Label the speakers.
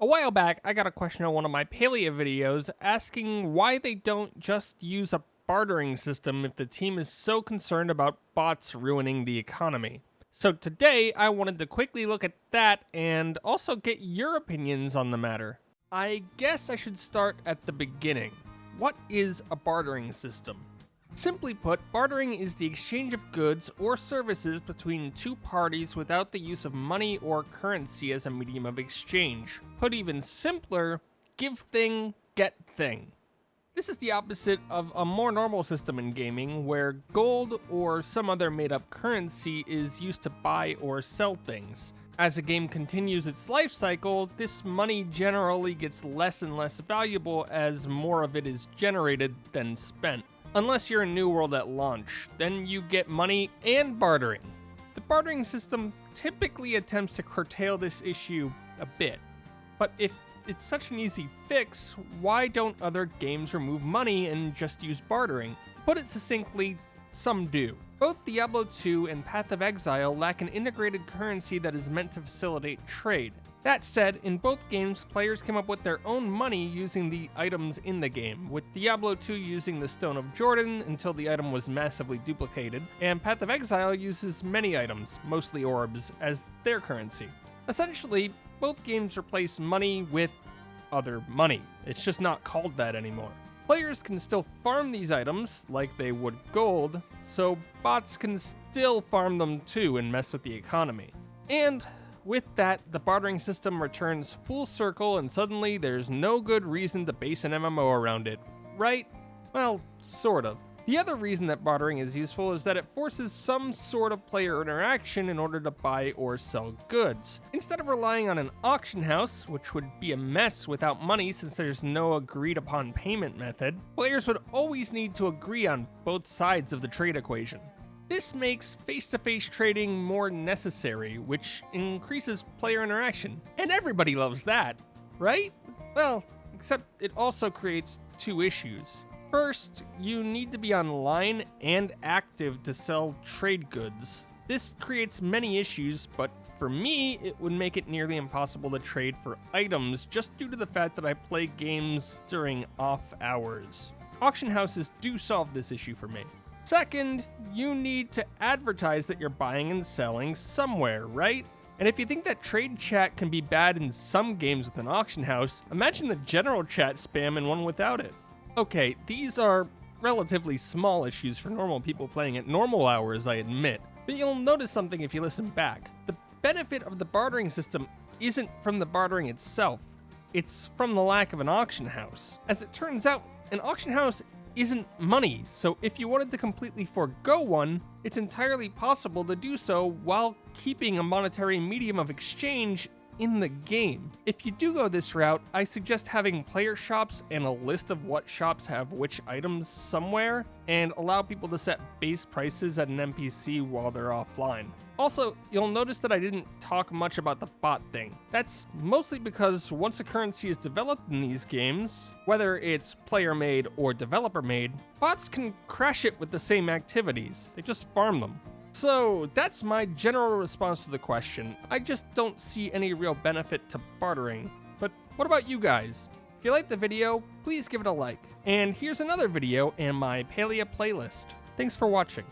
Speaker 1: A while back, I got a question on one of my Palea videos asking why they don't just use a bartering system if the team is so concerned about bots ruining the economy. So today, I wanted to quickly look at that and also get your opinions on the matter. I guess I should start at the beginning. What is a bartering system? Simply put, bartering is the exchange of goods or services between two parties without the use of money or currency as a medium of exchange. Put even simpler, give thing, get thing. This is the opposite of a more normal system in gaming where gold or some other made-up currency is used to buy or sell things. As a game continues its life cycle, this money generally gets less and less valuable as more of it is generated than spent. Unless you're in New World at launch, then you get money and bartering. The bartering system typically attempts to curtail this issue a bit. But if it's such an easy fix, why don't other games remove money and just use bartering? To put it succinctly, some do. Both Diablo 2 and Path of Exile lack an integrated currency that is meant to facilitate trade. That said, in both games, players came up with their own money using the items in the game, with Diablo 2 using the Stone of Jordan until the item was massively duplicated, and Path of Exile uses many items, mostly orbs, as their currency. Essentially, both games replace money with other money. It's just not called that anymore. Players can still farm these items, like they would gold, so bots can still farm them too and mess with the economy. And with that, the bartering system returns full circle and suddenly there's no good reason to base an MMO around it, right? Well, sort of. The other reason that bartering is useful is that it forces some sort of player interaction in order to buy or sell goods. Instead of relying on an auction house, which would be a mess without money since there's no agreed upon payment method, players would always need to agree on both sides of the trade equation. This makes face-to-face trading more necessary, which increases player interaction. And everybody loves that, right? Well, except it also creates two issues. First, you need to be online and active to sell trade goods. This creates many issues, but for me, it would make it nearly impossible to trade for items just due to the fact that I play games during off hours. Auction houses do solve this issue for me. Second, you need to advertise that you're buying and selling somewhere, right? And if you think that trade chat can be bad in some games with an auction house, imagine the general chat spam in one without it. Okay, these are relatively small issues for normal people playing at normal hours, I admit, but you'll notice something if you listen back. The benefit of the bartering system isn't from the bartering itself, it's from the lack of an auction house. As it turns out, an auction house isn't money, so if you wanted to completely forego one, it's entirely possible to do so while keeping a monetary medium of exchange in the game. If you do go this route, I suggest having player shops and a list of what shops have which items somewhere, and allow people to set base prices at an NPC while they're offline. Also, you'll notice that I didn't talk much about the bot thing. That's mostly because once a currency is developed in these games, whether it's player-made or developer-made, bots can crash it with the same activities. They just farm them. So that's my general response to the question. I just don't see any real benefit to bartering. But what about you guys? If you liked the video, please give it a like. And here's another video in my Palea playlist. Thanks for watching.